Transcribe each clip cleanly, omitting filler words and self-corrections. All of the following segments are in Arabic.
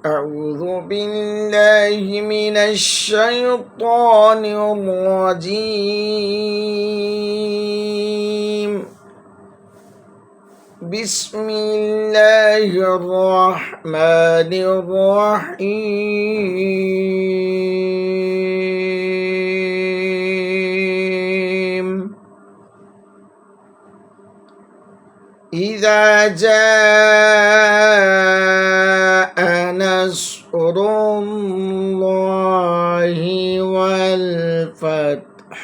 أعوذ بالله من الشيطان الرجيم. بسم الله الرحمن الرحيم. إذا جاء نصر الله والفتح.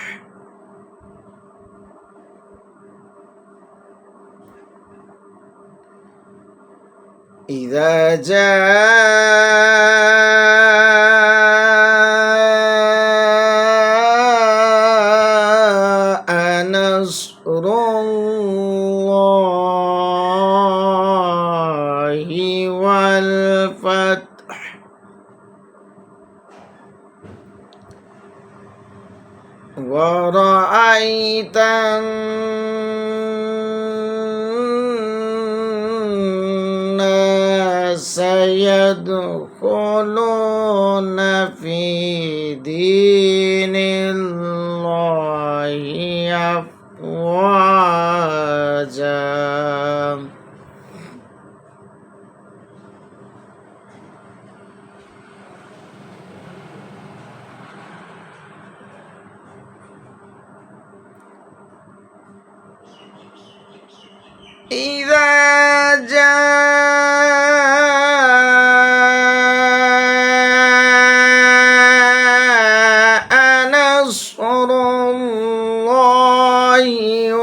إذا جاء نصر الله والفتح ورأيت الناس يدخلون في دين الله أفواجا. إذا جاء نصر الله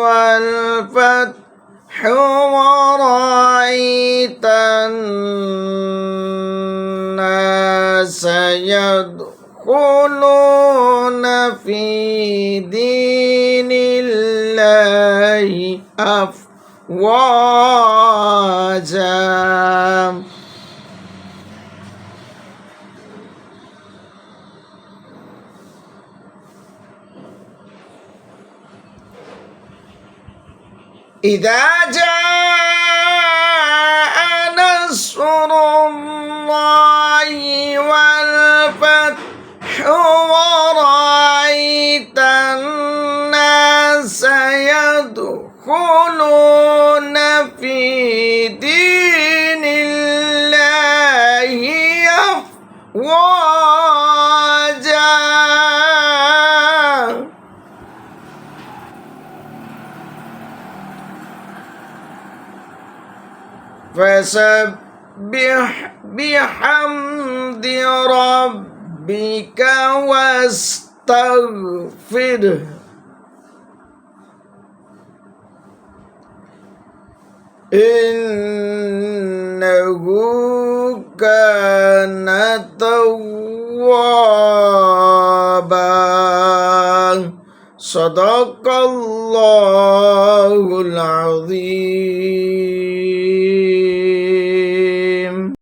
والفتح ورأيت الناس يدخلون في دين الله أفواجا. إذا جاء نصر الله والفتح ورأيت الناس يدخلون في دين الله أفواجا. فسبح بحمد ربك واستغفره إنه كان توابا. صدق الله العظيم.